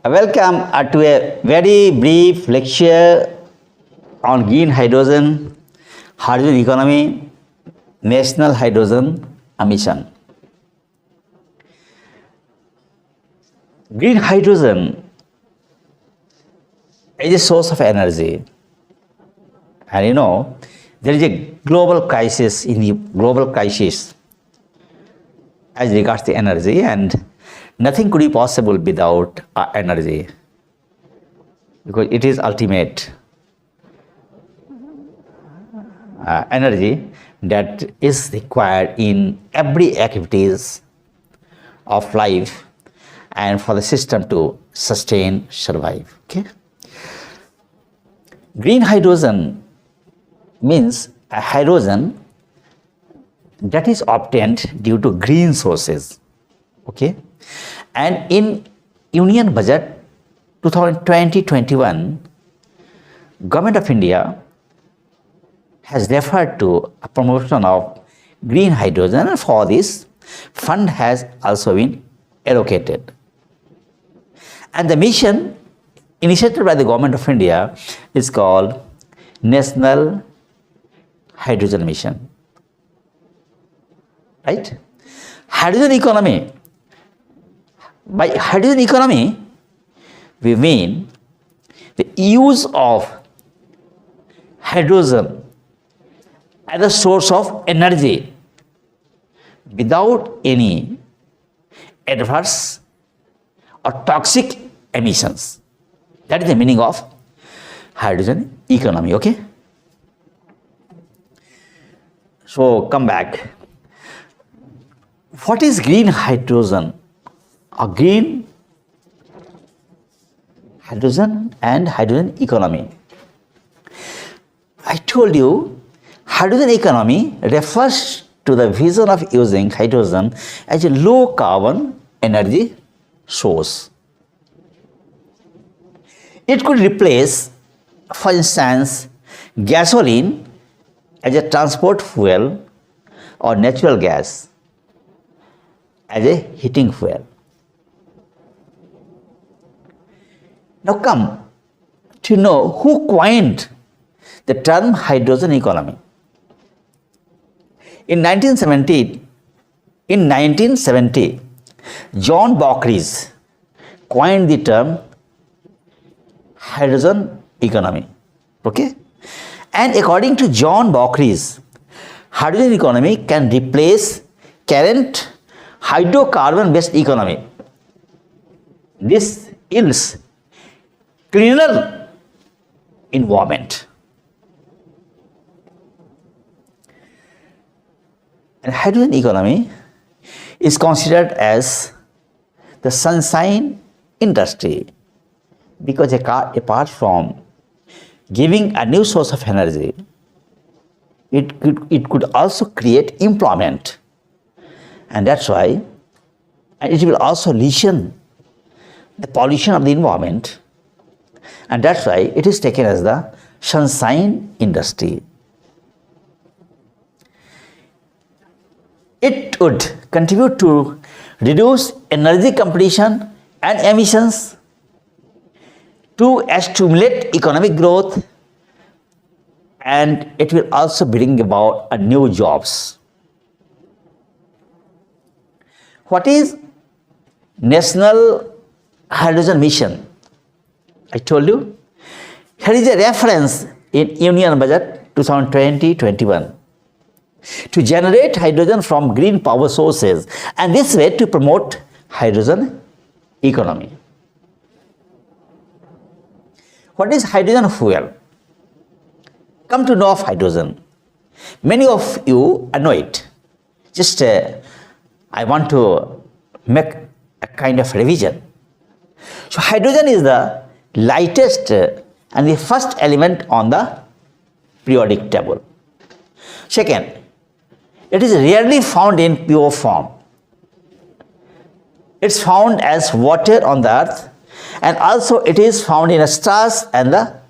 Welcome to a very brief lecture on green hydrogen, hydrogen economy, national hydrogen mission. Green hydrogen is a source of energy, and there is a global crisis as regards the energy, and nothing could be possible without energy, because it is ultimate energy that is required in every activities of life and for the system to survive. Okay. Green hydrogen means a hydrogen that is obtained due to green sources. Okay. And in Union Budget 2020-21, Government of India has referred to a promotion of green hydrogen, and for this fund has also been allocated. And the mission initiated by the Government of India is called National Hydrogen Mission. Right? Hydrogen economy. By hydrogen economy, we mean the use of hydrogen as a source of energy without any adverse or toxic emissions. That is the meaning of hydrogen economy. Okay. So come back. What is green hydrogen? A green hydrogen and hydrogen economy. I told you, hydrogen economy refers to the vision of using hydrogen as a low carbon energy source. It could replace, for instance, gasoline as a transport fuel or natural gas as a heating fuel. Now come to know who coined the term hydrogen economy. In 1970, John Bockris coined the term hydrogen economy. Okay? And according to John Bockris, hydrogen economy can replace current hydrocarbon-based economy. This yields cleaner environment. And hydrogen economy is considered as the sunshine industry, because apart from giving a new source of energy, it could also create employment, and that's why, and it will also lessen the pollution of the environment, and that's why it is taken as the sunshine industry. It would contribute to reduce energy competition and emissions, to stimulate economic growth, and it will also bring about new jobs. What is National Hydrogen Mission? I told you, here is a reference in Union Budget 2020-21 to generate hydrogen from green power sources, and this way to promote hydrogen economy. What is hydrogen fuel? Come to know of hydrogen. Many of you know it. Just I want to make a kind of revision. So hydrogen is the lightest and the first element on the periodic table. Second, it is rarely found in pure form. It's found as water on the earth, and also it is found in the stars and the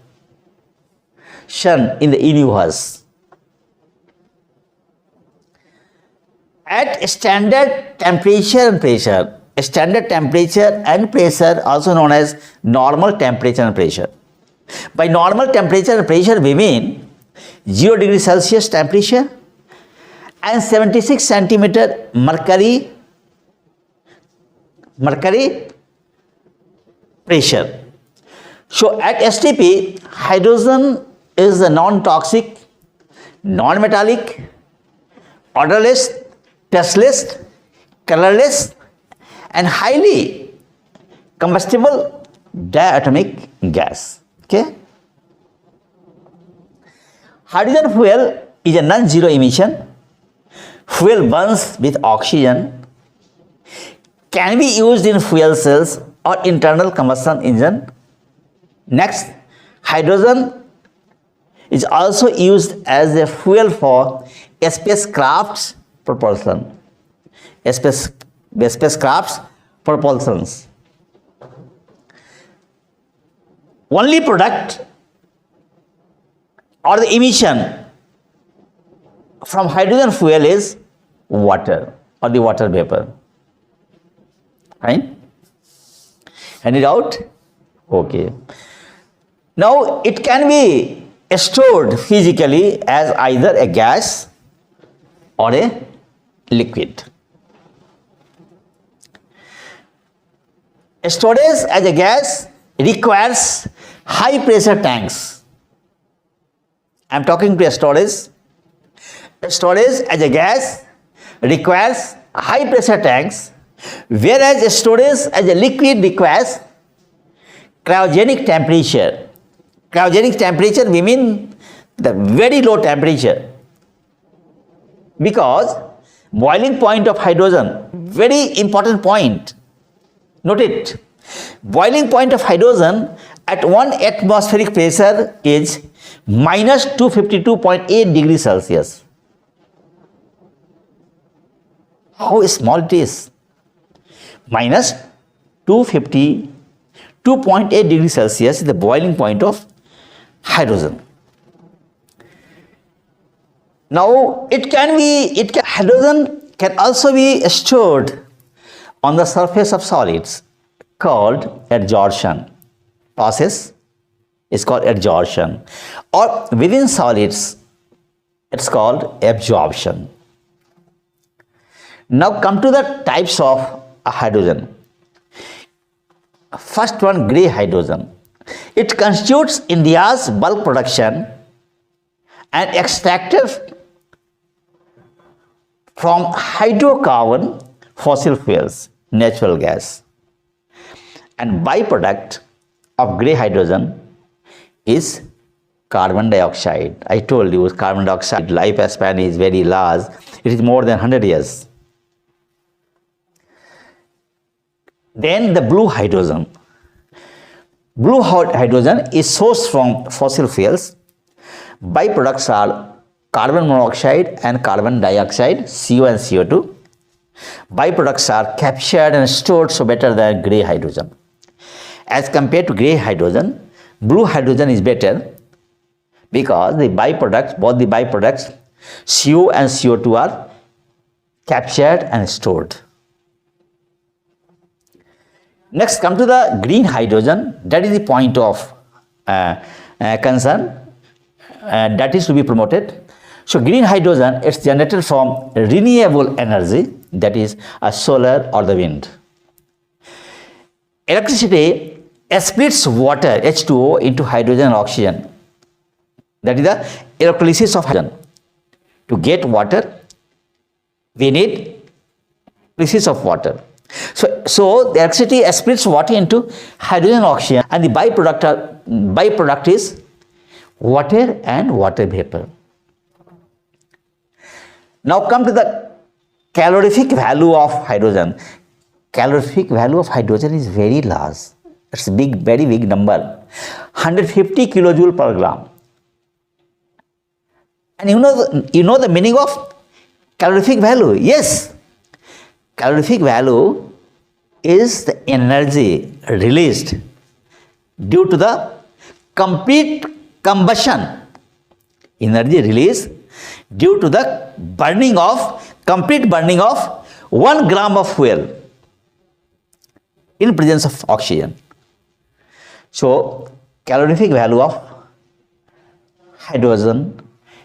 sun in the universe. At standard temperature and pressure, standard temperature and pressure, also known as normal temperature and pressure. By normal temperature and pressure, we mean 0 degree Celsius temperature and 76 centimeter mercury pressure. So at STP, hydrogen is a non-toxic, non-metallic, odorless, tasteless, colorless, and highly combustible diatomic gas. Okay. Hydrogen fuel is a non-zero emission. Fuel burns with oxygen, can be used in fuel cells or internal combustion engine. Next, hydrogen is also used as a fuel for spacecraft propulsion. Spacecraft propulsions. Only product or the emission from hydrogen fuel is water or the water vapor. Fine? Any doubt? Okay. Now it can be stored physically as either a gas or a liquid. Storage as a gas requires high pressure tanks. I am talking to a storage. Storage as a gas requires high pressure tanks, whereas storage as a liquid requires cryogenic temperature. Cryogenic temperature, we mean the very low temperature, because boiling point of hydrogen, very important point, note it, boiling point of hydrogen at 1 atmospheric pressure is minus 252.8 degrees Celsius. How small it is? Minus 252.8 degrees Celsius is the boiling point of hydrogen. Now hydrogen can also be stored on the surface of solids, called adsorption. Process is called adsorption, or within solids it's called absorption. Now come to the types of hydrogen. First one, grey hydrogen. It constitutes India's bulk production and extracted from hydrocarbon fossil fuels, natural gas. And byproduct of grey hydrogen is carbon dioxide. I told you carbon dioxide lifespan is very large. It is more than 100 years. Then the blue hydrogen. Blue hydrogen is sourced from fossil fuels. Byproducts are carbon monoxide and carbon dioxide, CO and CO2. Byproducts are captured and stored so better than grey hydrogen. As compared to grey hydrogen, blue hydrogen is better because the byproducts, both the byproducts, CO and CO2 are captured and stored. Next, come to the green hydrogen. That is the point of concern that is to be promoted. So green hydrogen, it's generated from renewable energy, that is a solar or the wind. Electricity splits water H2O into hydrogen and oxygen. That is the electrolysis of hydrogen. To get water, we need electrolysis of water. So the electricity splits water into hydrogen and oxygen, and the byproduct is water and water vapor. Now come to the calorific value of hydrogen. Calorific value of hydrogen is very large. It's a big, very big number. 150 kilojoule per gram. And you know the meaning of calorific value? Yes. Calorific value is the energy released due to the complete combustion. Energy released due to the complete burning of 1 gram of fuel. in presence of oxygen. So calorific value of hydrogen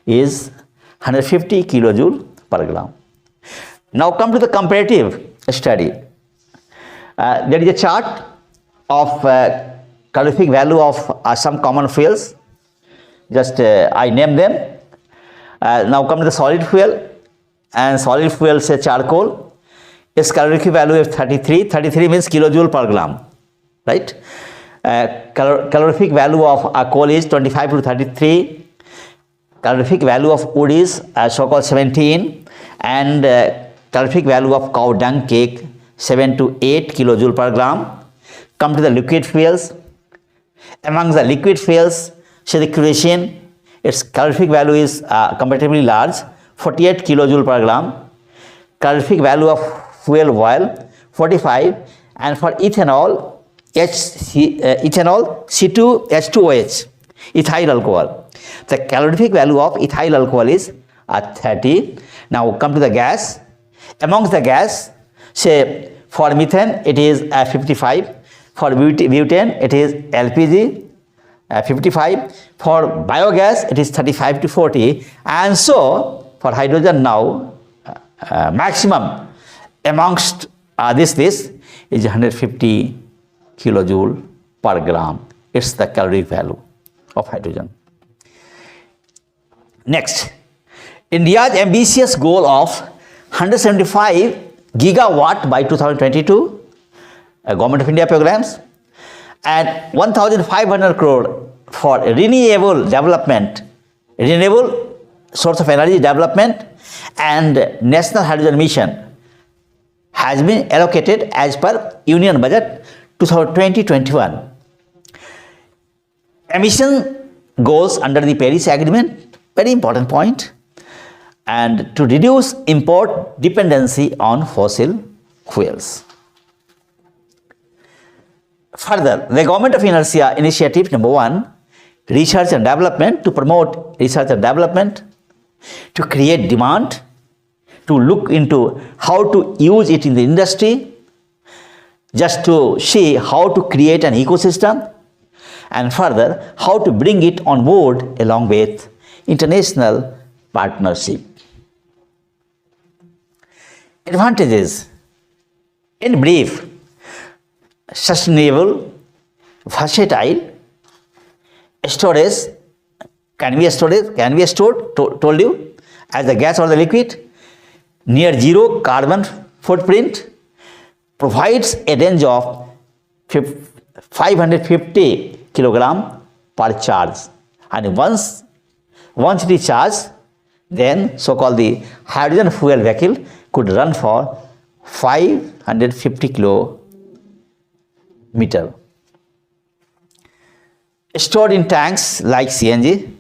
is 150 kilojoule per gram. Now come to the comparative study. There is a chart of calorific value of some common fuels. Just I name them. Now come to the solid fuel, and solid fuel say charcoal. Its calorific value is 33. 33 means kilojoule per gram, right? Calorific value of coal is 25 to 33. Calorific value of wood is so-called 17, and calorific value of cow dung cake 7 to 8 kilojoule per gram. Come to the liquid fuels. Among the liquid fuels, say the kerosene, its calorific value is comparatively large, 48 kilojoule per gram. Calorific value of fuel oil 45, and for ethanol, ethanol C2H2OH, ethyl alcohol. The calorific value of ethyl alcohol is 30. Now come to the gas. Amongst the gas, say for methane it is 55, for butane it is LPG 55, for biogas it is 35 to 40, and so for hydrogen now maximum amongst this is 150 kilojoule per gram. It's the calorific value of hydrogen. Next, India's ambitious goal of 175 gigawatt by 2022, Government of India programs, and 1,500 crore for renewable development, renewable source of energy development, and National Hydrogen Mission has been allocated as per Union Budget 2020-21. Emission goals under the Paris Agreement, very important point, and to reduce import dependency on fossil fuels. Further, the Government of India initiative number 1, research and development, to promote research and development, to create demand, to look into how to use it in the industry, just to see how to create an ecosystem, and further how to bring it on board along with international partnership. Advantages. In brief, sustainable, versatile, storage can be stored, told you, as the gas or the liquid, near zero carbon footprint, provides a range of 550 kilogram per charge, and once it is charged, then so-called the hydrogen fuel vehicle could run for 550 kilometer. Stored in tanks like CNG,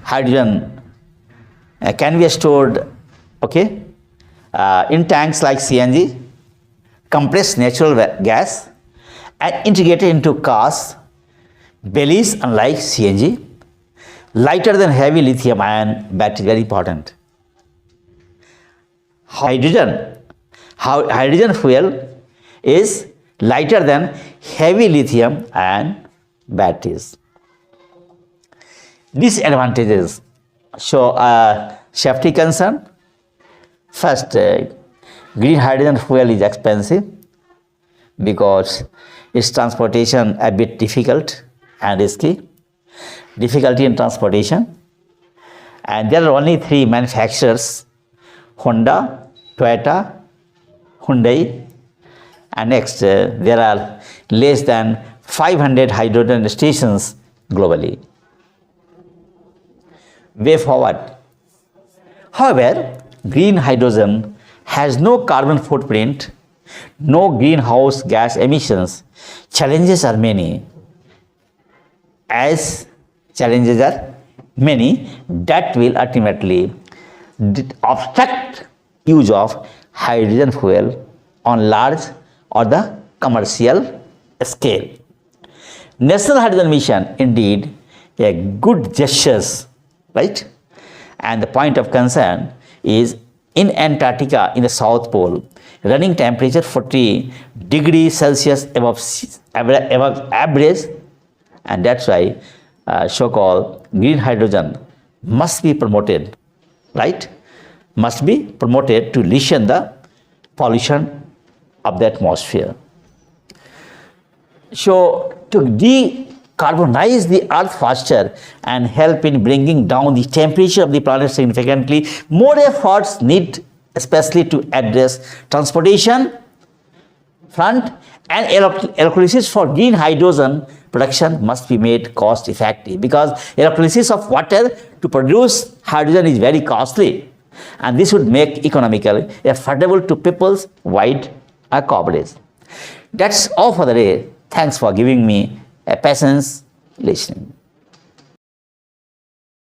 hydrogen can be stored in tanks like CNG, compressed natural gas, and integrated into cars, bellies unlike CNG, lighter than heavy lithium ion battery, very important. Hydrogen fuel is lighter than heavy lithium ion batteries. Disadvantages. So, safety concern. First, green hydrogen fuel is expensive because its transportation a bit difficult and risky. Difficulty in transportation. And there are only 3 manufacturers: Honda, Toyota, Hyundai, and next there are less than 500 hydrogen stations globally. Way forward. However, green hydrogen has no carbon footprint, no greenhouse gas emissions. Challenges are many. As challenges are many, that will ultimately obstruct use of hydrogen fuel on large or the commercial scale. National Hydrogen Mission, indeed, a good gestures, right? And the point of concern is in Antarctica, in the South Pole, running temperature 40 degrees Celsius above average, and that's why so-called green hydrogen must be promoted, right? Must be promoted to lessen the pollution of the atmosphere. So to decarbonize the earth faster and help in bringing down the temperature of the planet significantly, more efforts need, especially to address transportation front, and electrolysis for green hydrogen production must be made cost effective, because electrolysis of water to produce hydrogen is very costly, and this would make economically affordable to people's wide coverage. That's all for the day. Thanks for giving me a patience listening.